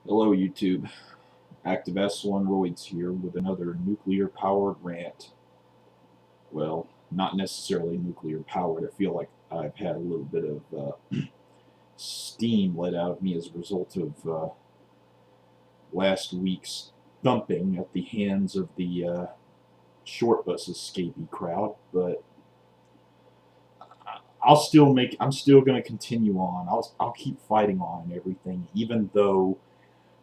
Hello, YouTube. Active S1 Roids here with another nuclear powered rant. Well, not necessarily nuclear powered. I feel like I've had a little bit of steam let out of me as a result of last week's thumping at the hands of the short bus escapee crowd. But I'm still going to continue on. I'll keep fighting on and everything, even though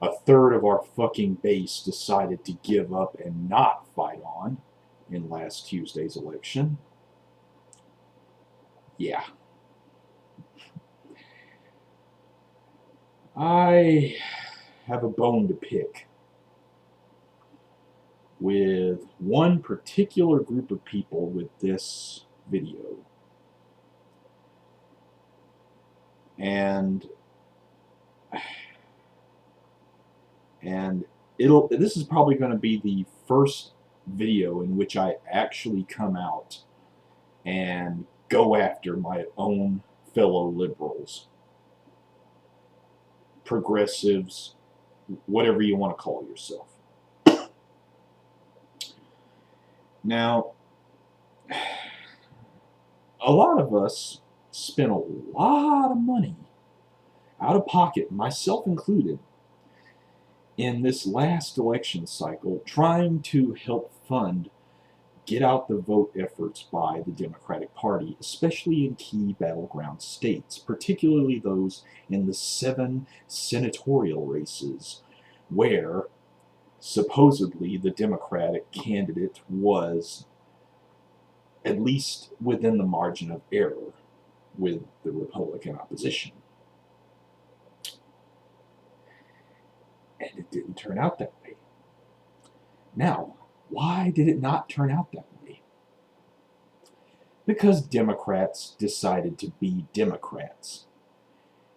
a third of our fucking base decided to give up and not fight on in last Tuesday's election. Yeah. I have a bone to pick with one particular group of people with this video. And and this is probably going to be the first video in which I actually come out and go after my own fellow liberals, progressives, whatever you want to call yourself. Now, a lot of us spent a lot of money out of pocket, myself included, in this last election cycle trying to help fund get out the vote efforts by the Democratic Party, especially in key battleground states, particularly those in the 7 senatorial races where supposedly the Democratic candidate was at least within the margin of error with the Republican opposition. And it didn't turn out that way. Now, why did it not turn out that way? Because Democrats decided to be Democrats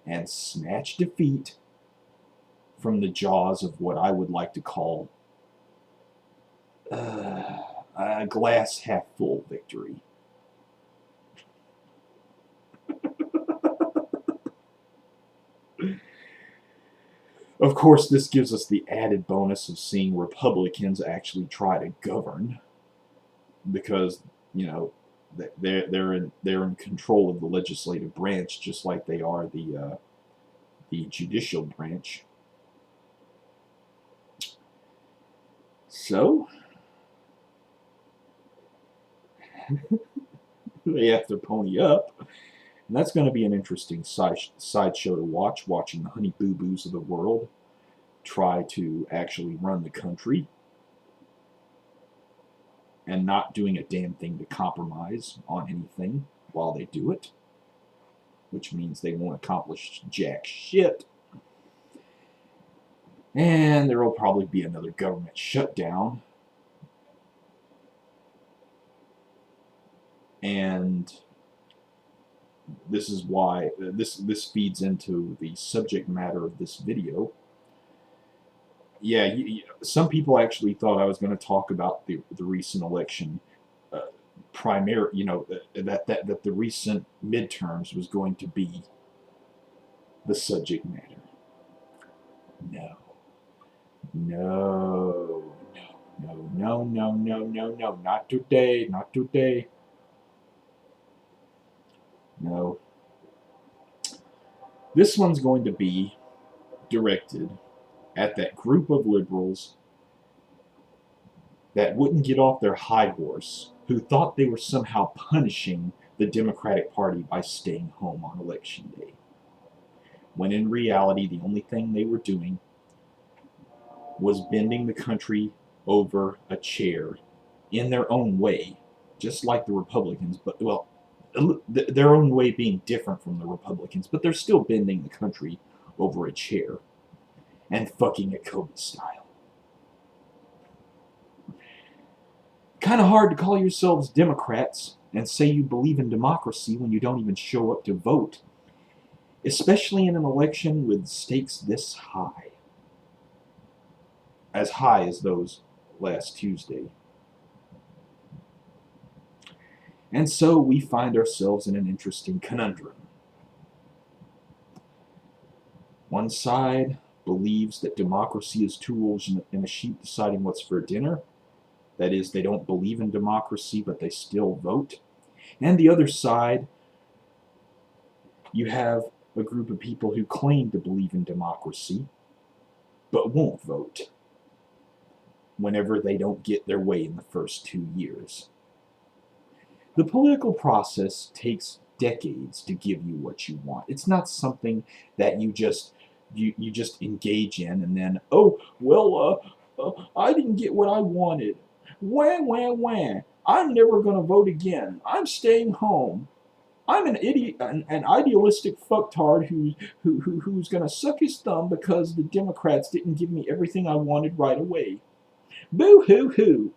and snatch defeat from the jaws of what I would like to call a glass half full victory. Of course, this gives us the added bonus of seeing Republicans actually try to govern, because they're in control of the legislative branch, just like they are the judicial branch. So they have to pony up. And that's going to be an interesting sideshow to watch, watching the honey boo boos of the world try to actually run the country and not doing a damn thing to compromise on anything while they do it, which means they won't accomplish jack shit. And there will probably be another government shutdown. And this is why this feeds into the subject matter of this video. Yeah, some people actually thought I was going to talk about the recent election, that the recent midterms was going to be the subject matter. No, no, no, not today, not today. No, this one's going to be directed at that group of liberals that wouldn't get off their high horse, who thought they were somehow punishing the Democratic Party by staying home on election day, when in reality the only thing they were doing was bending the country over a chair in their own way, just like the Republicans, but, well, their own way being different from the Republicans, but they're still bending the country over a chair and fucking it Kobe style. Kind of hard to call yourselves Democrats and say you believe in democracy when you don't even show up to vote, especially in an election with stakes this high, as high as those last Tuesday. And so we find ourselves in an interesting conundrum. One side believes that democracy is tools and a sheep deciding what's for dinner. That is, they don't believe in democracy, but they still vote. And the other side, you have a group of people who claim to believe in democracy, but won't vote whenever they don't get their way in the first 2 years. The political process takes decades to give you what you want. It's not something that you just engage in and then, oh, well, I didn't get what I wanted. Wah, wah, wah. I'm never going to vote again. I'm staying home. I'm an idiot, an idealistic fucktard who's going to suck his thumb because the Democrats didn't give me everything I wanted right away. Boo hoo hoo.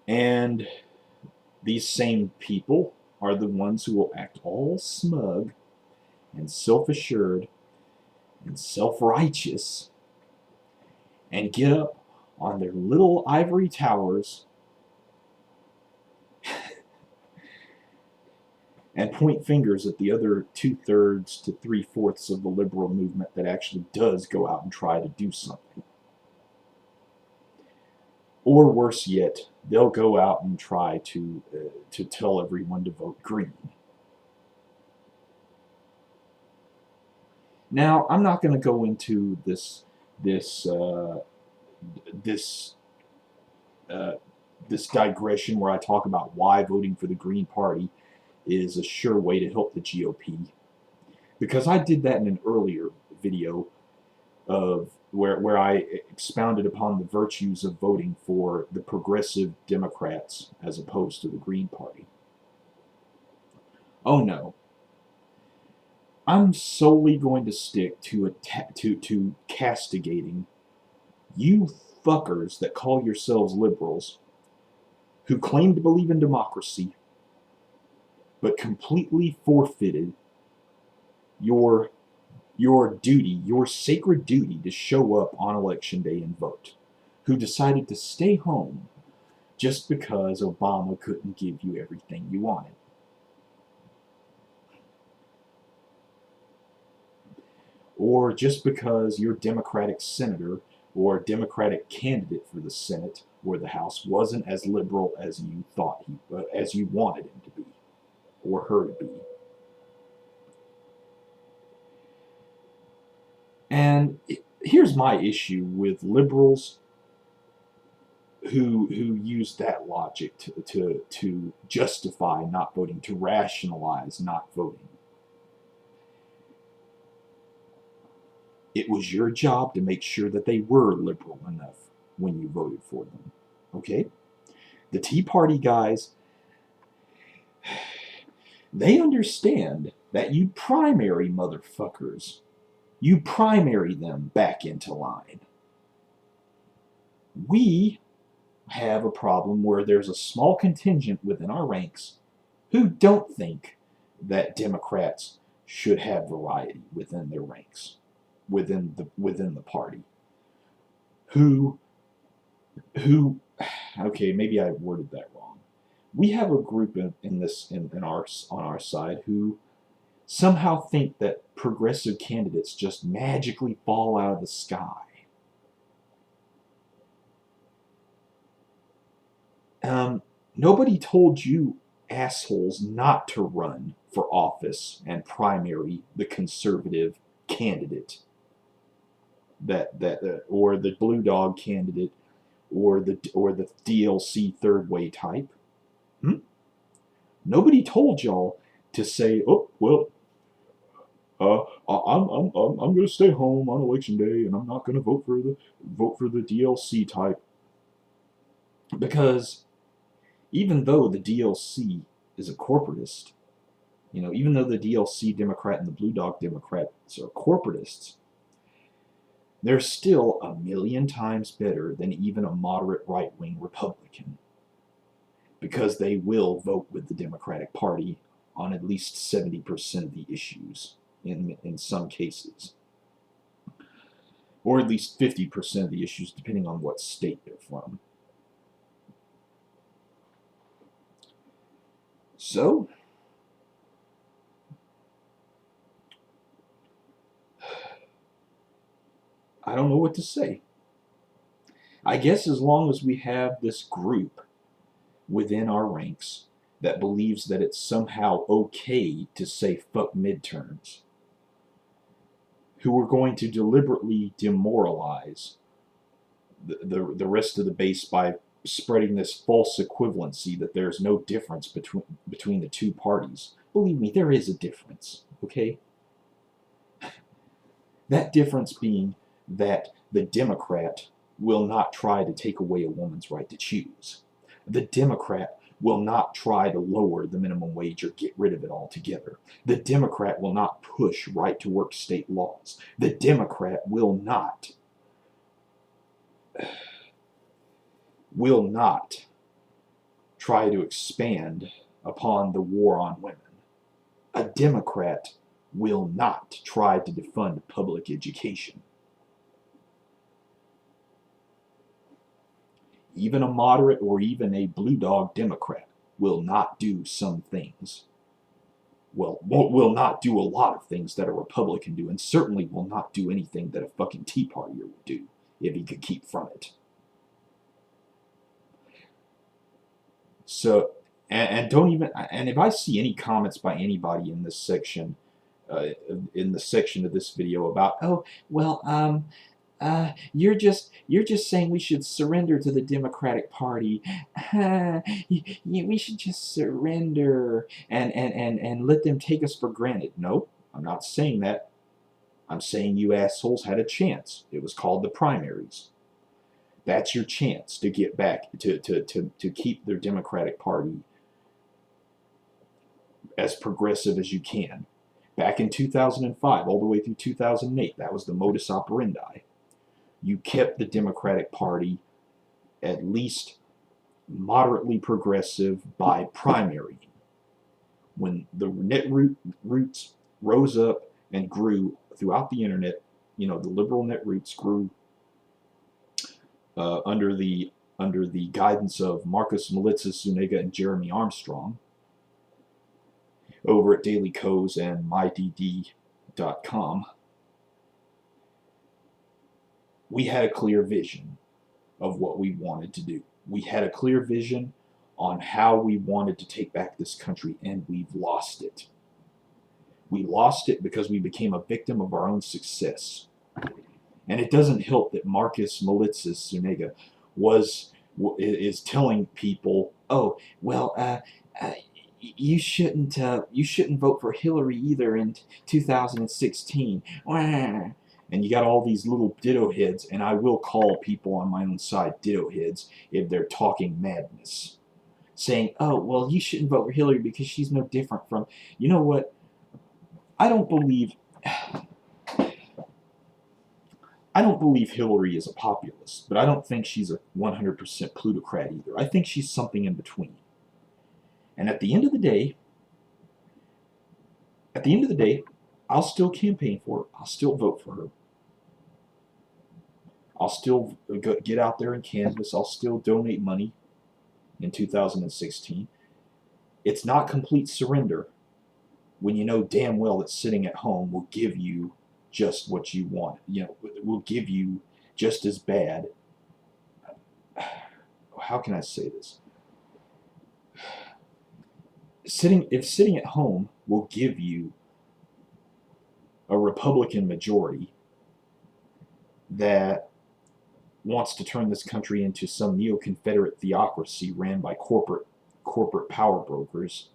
And these same people are the ones who will act all smug and self-assured and self-righteous and get up on their little ivory towers and point fingers at the other 2/3 to 3/4 of the liberal movement that actually does go out and try to do something. Or worse yet, they'll go out and try to tell everyone to vote green. Now, I'm not going to go into this digression where I talk about why voting for the Green Party is a sure way to help the GOP, because I did that in an earlier video of where I expounded upon the virtues of voting for the progressive Democrats as opposed to the Green Party. Oh no. I'm solely going to stick to castigating you fuckers that call yourselves liberals who claim to believe in democracy but completely forfeited your duty, your sacred duty to show up on election day and vote, who decided to stay home just because Obama couldn't give you everything you wanted. Or just because your Democratic senator or Democratic candidate for the Senate or the House wasn't as liberal as you thought as you wanted him to be or her to be. And here's my issue with liberals who use that logic to justify not voting, to rationalize not voting. It was your job to make sure that they were liberal enough when you voted for them. Okay? The Tea Party guys, they understand that you primary motherfuckers, you primary them back into line. We have a problem where there's a small contingent within our ranks who don't think that Democrats should have variety within their ranks, within the party. Who okay, maybe I worded that wrong. We have a group on our side who somehow think that progressive candidates just magically fall out of the sky. Nobody told you assholes not to run for office and primary the conservative candidate, or the blue dog candidate, or the DLC third way type. Nobody told y'all to say, oh well, I'm going to stay home on election day and I'm not going to vote for the DLC type, because even though the DLC is a corporatist, even though the DLC Democrat and the Blue Dog Democrats are corporatists, they're still a million times better than even a moderate right-wing Republican, because they will vote with the Democratic Party on at least 70% of the issues in some cases, or at least 50% of the issues, depending on what state they're from. So, I don't know what to say. I guess as long as we have this group within our ranks that believes that it's somehow okay to say fuck midterms, who are going to deliberately demoralize the rest of the base by spreading this false equivalency that there's no difference between the two parties. Believe me, there is a difference, okay? That difference being that the Democrat will not try to take away a woman's right to choose. The Democrat will not try to lower the minimum wage or get rid of it altogether. The Democrat will not push right-to-work state laws. The Democrat will not try to expand upon the war on women. A Democrat will not try to defund public education. Even a moderate or even a blue dog Democrat will not do some things. Well, will not do a lot of things that a Republican do, and certainly will not do anything that a fucking Tea Partier would do if he could keep from it. So, and don't even, and if I see any comments by anybody in this section, in the section of this video about, oh, well, you're just saying we should surrender to the Democratic Party. We should just surrender and let them take us for granted. No, I'm not saying that. I'm saying you assholes had a chance. It was called the primaries. That's your chance to get back, to keep their Democratic Party as progressive as you can. Back in 2005, all the way through 2008, that was the modus operandi. You kept the Democratic Party at least moderately progressive by primary. When the net roots rose up and grew throughout the internet, the liberal net roots grew under the guidance of Marcus Melitzis Zuniga and Jeremy Armstrong over at Daily Kos and mydd.com. We had a clear vision of what we wanted to do. We had a clear vision on how we wanted to take back this country, and we've lost it. We lost it because we became a victim of our own success. And it doesn't help that Marcus Melitzis Zuniga is telling people, oh, well, you shouldn't vote for Hillary either in 2016. And you got all these little ditto heads, and I will call people on my own side ditto heads if they're talking madness, saying, oh, well, you shouldn't vote for Hillary because she's no different from, you know what, I don't believe Hillary is a populist, but I don't think she's a 100% plutocrat either. I think she's something in between. And at the end of the day, I'll still campaign for her. I'll still vote for her. I'll still get out there and canvass. I'll still donate money in 2016. It's not complete surrender when you know damn well that sitting at home will give you just what you want. Will give you just as bad. How can I say this? If sitting at home will give you a Republican majority that wants to turn this country into some neo-Confederate theocracy ran by corporate power brokers,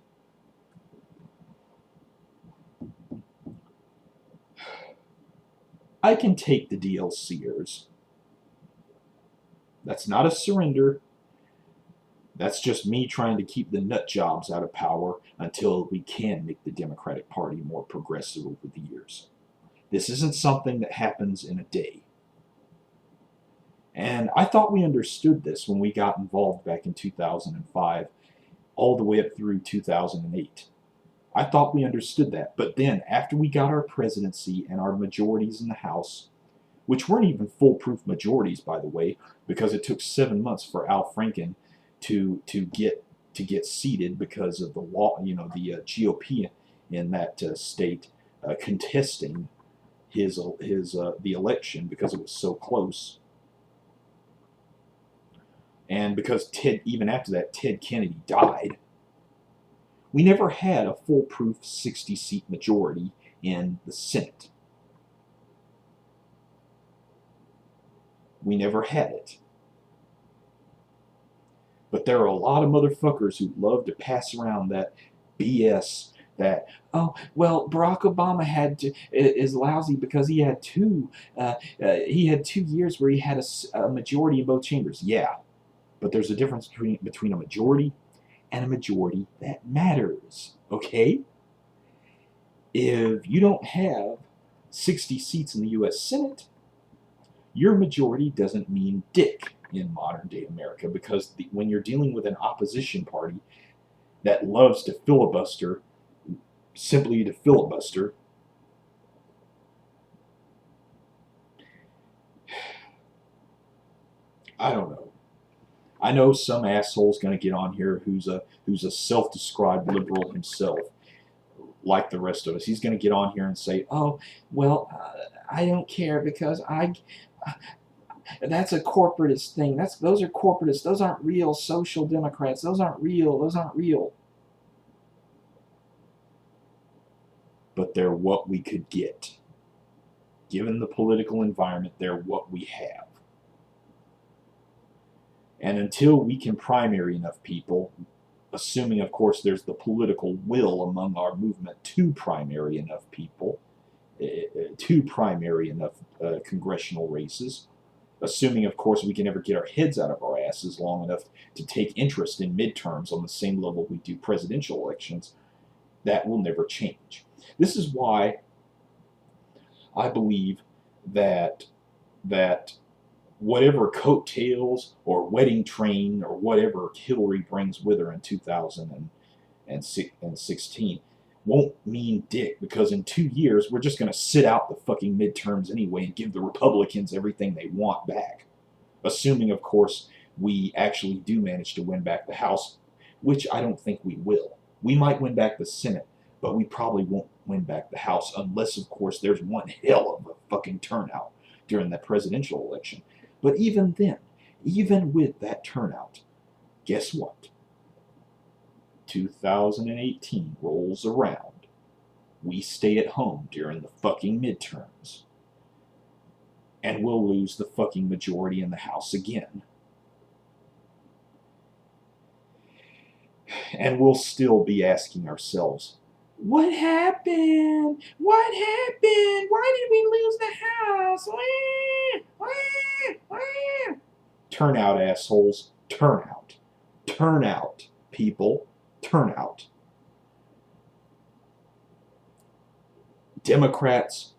I can take the DLCers. That's not a surrender. That's just me trying to keep the nut jobs out of power until we can make the Democratic Party more progressive over the years. This isn't something that happens in a day. And I thought we understood this when we got involved back in 2005, all the way up through 2008. I thought we understood that. But then, after we got our presidency and our majorities in the House, which weren't even foolproof majorities, by the way, because it took 7 months for Al Franken to get seated because of the law, the GOP in that state contesting the election because it was so close, and because even after that Ted Kennedy died, we never had a foolproof 60-seat majority in the Senate. We never had it. But there are a lot of motherfuckers who love to pass around that BS that, oh, well, Barack Obama is lousy because he had 2 years where he had a majority in both chambers. Yeah, but there's a difference between a majority and a majority that matters, okay? If you don't have 60 seats in the U.S. Senate, your majority doesn't mean dick in modern-day America, because when you're dealing with an opposition party that loves to filibuster simply to filibuster, I don't know. I know some asshole's going to get on here who's a self-described liberal himself, like the rest of us. He's going to get on here and say, "Oh, well, I don't care because that's a corporatist thing. Those are corporatists. Those aren't real social democrats. Those aren't real. Those aren't real." But they're what we could get. Given the political environment, they're what we have. And until we can primary enough people, assuming, of course, there's the political will among our movement to primary enough people, to primary enough congressional races, assuming, of course, we can ever get our heads out of our asses long enough to take interest in midterms on the same level we do presidential elections, that will never change. This is why I believe that whatever coattails or wedding train or whatever Hillary brings with her in 2016 won't mean dick, because in 2 years we're just going to sit out the fucking midterms anyway and give the Republicans everything they want back. Assuming, of course, we actually do manage to win back the House, which I don't think we will. We might win back the Senate, but we probably won't win back the House unless, of course, there's one hell of a fucking turnout during that presidential election. But even then, even with that turnout, guess what? 2018 rolls around. We stay at home during the fucking midterms. And we'll lose the fucking majority in the House again. And we'll still be asking ourselves, what happened? What happened? Why did we lose the House? Turn out, assholes. Turn out. Turn out, people. Turn out. Democrats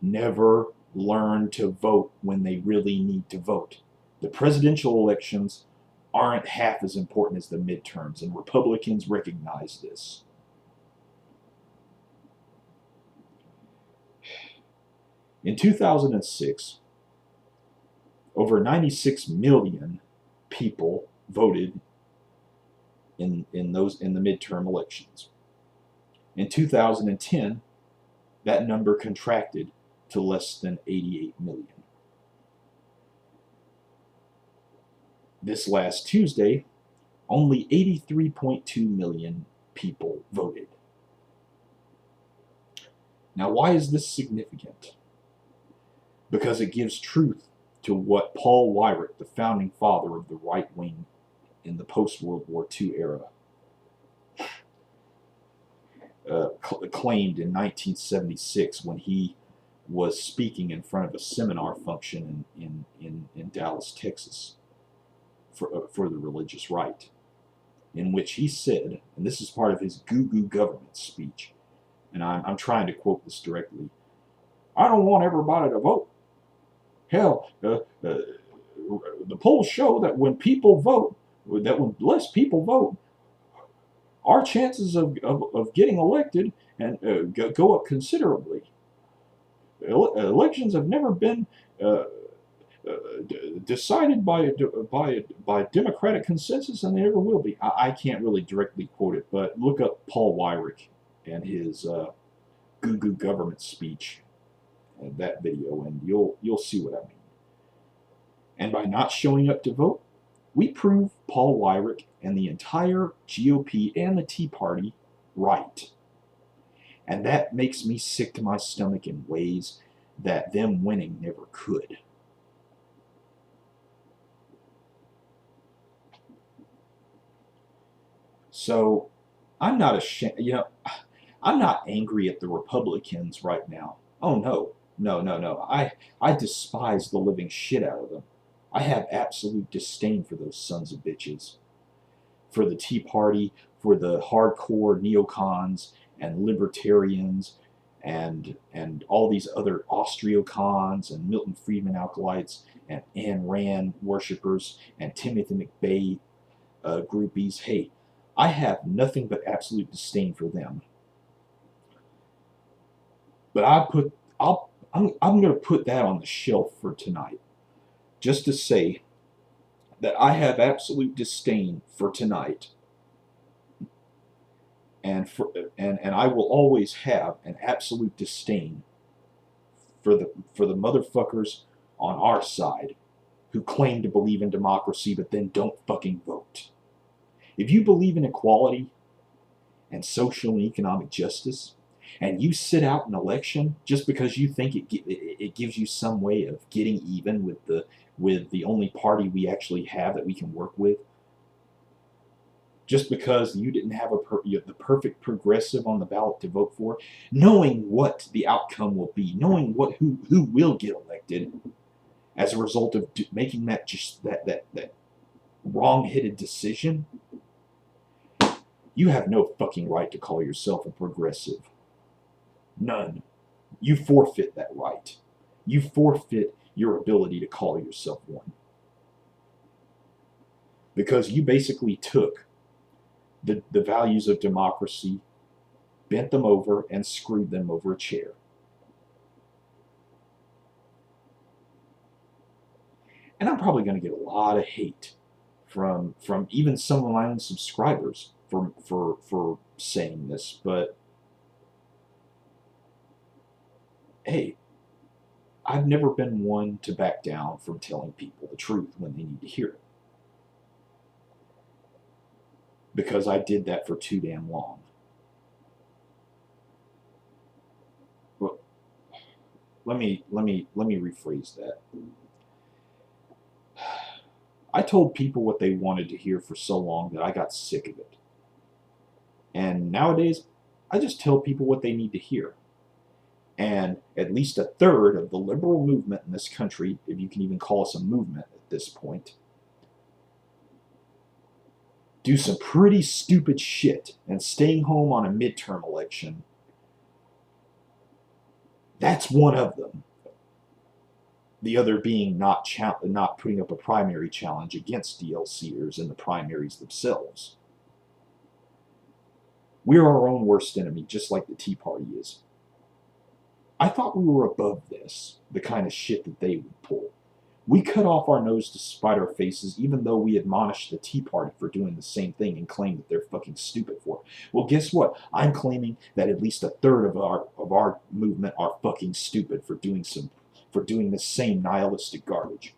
never learn to vote when they really need to vote. The presidential elections aren't half as important as the midterms, and Republicans recognize this. In 2006, over 96 million people voted in the midterm elections. In 2010, that number contracted to less than 88 million. This last Tuesday, only 83.2 million people voted. Now, why is this significant? Because it gives truth to what Paul Weyrich, the founding father of the right wing in the post-World War II era, claimed in 1976 when he was speaking in front of a seminar function in Dallas, Texas, for the religious right, in which he said, and this is part of his goo-goo government speech, and I'm trying to quote this directly, "I don't want everybody to vote. Hell, the polls show that when less people vote, our chances of getting elected and go up considerably. Elections have never been decided by democratic consensus, and they never will be." I can't really directly quote it, but look up Paul Weyrich and his goo-goo government speech that video, and you'll see what I mean. And by not showing up to vote, we prove Paul Weyrich and the entire GOP and the Tea Party right. And that makes me sick to my stomach in ways that them winning never could. So I'm not ashamed, I'm not angry at the Republicans right now. Oh no, no. I despise the living shit out of them. I have absolute disdain for those sons of bitches. For the Tea Party, for the hardcore neocons and libertarians and all these other Austriocons and Milton Friedman acolytes and Ayn Rand worshippers and Timothy McVeigh groupies. Hey, I have nothing but absolute disdain for them. But I'm going to put that on the shelf for tonight, just to say that I have absolute disdain for tonight, and I will always have an absolute disdain for the motherfuckers on our side who claim to believe in democracy but then don't fucking vote. If you believe in equality and social and economic justice, and you sit out an election just because you think it gives you some way of getting even with the only party we actually have that we can work with, just because you didn't have the perfect progressive on the ballot to vote for, knowing what the outcome will be, knowing who will get elected as a result of making that wrong-headed decision, you have no fucking right to call yourself a progressive. None. You forfeit that right. You forfeit your ability to call yourself one. Because you basically took the values of democracy, bent them over, and screwed them over a chair. And I'm probably going to get a lot of hate from even some of my own subscribers for saying this, but hey, I've never been one to back down from telling people the truth when they need to hear it. Because I did that for too damn long. Well, let me rephrase that. I told people what they wanted to hear for so long that I got sick of it. And nowadays, I just tell people what they need to hear. And at least a third of the liberal movement in this country, if you can even call us a movement at this point, do some pretty stupid shit, and staying home on a midterm election, that's one of them. The other being not putting up a primary challenge against DLCers in the primaries themselves. We're our own worst enemy, just like the Tea Party is. I thought we were above this, the kind of shit that they would pull. We cut off our nose to spite our faces, even though we admonished the Tea Party for doing the same thing and claim that they're fucking stupid for it. Well, guess what? I'm claiming that at least a third of our movement are fucking stupid for doing this same nihilistic garbage.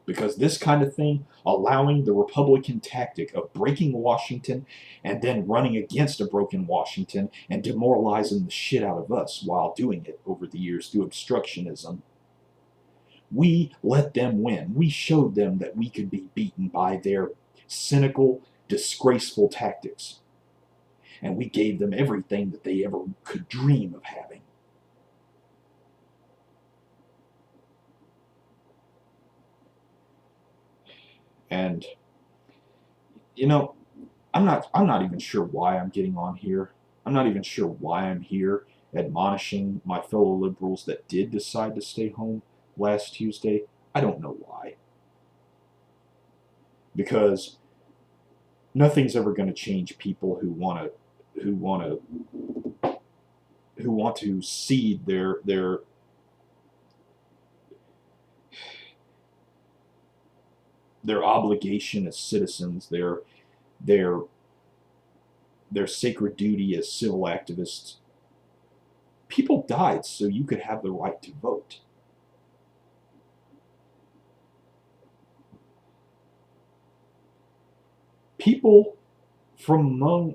Because this kind of thing, allowing the Republican tactic of breaking Washington and then running against a broken Washington and demoralizing the shit out of us while doing it over the years through obstructionism, we let them win. We showed them that we could be beaten by their cynical, disgraceful tactics. And we gave them everything that they ever could dream of having. And, I'm not even sure why I'm getting on here. I'm not even sure why I'm here admonishing my fellow liberals that did decide to stay home last Tuesday. I don't know why. Because nothing's ever going to change people who want to cede their obligation as citizens, their sacred duty as civil activists, People died so you could have the right to vote. People from among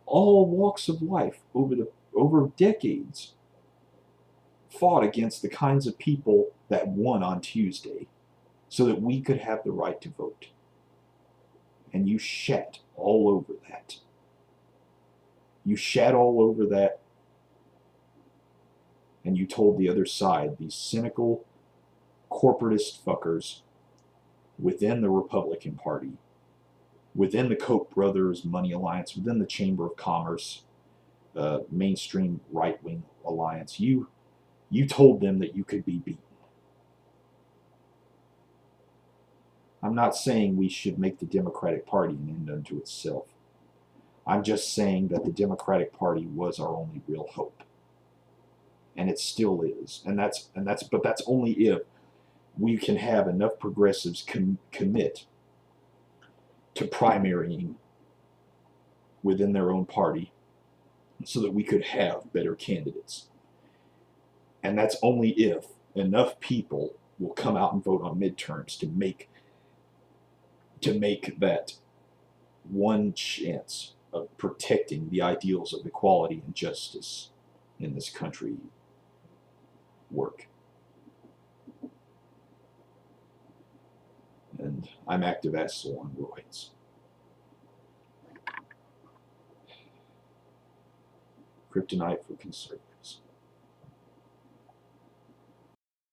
all walks of life over decades fought against the kinds of people that won on Tuesday so that we could have the right to vote. And you shat all over that. You shat all over that, and you told the other side, these cynical corporatist fuckers within the Republican Party, within the Koch brothers money alliance, within the Chamber of Commerce, mainstream right-wing alliance, you told them that you could be beaten. I'm not saying we should make the Democratic Party an end unto itself. I'm just saying that the Democratic Party was our only real hope. And it still is. But that's only if we can have enough progressives commit to primarying within their own party so that we could have better candidates. And that's only if enough people will come out and vote on midterms to make that one chance of protecting the ideals of equality and justice in this country work. And I'm active asshole on roids. Kryptonite for conservatives.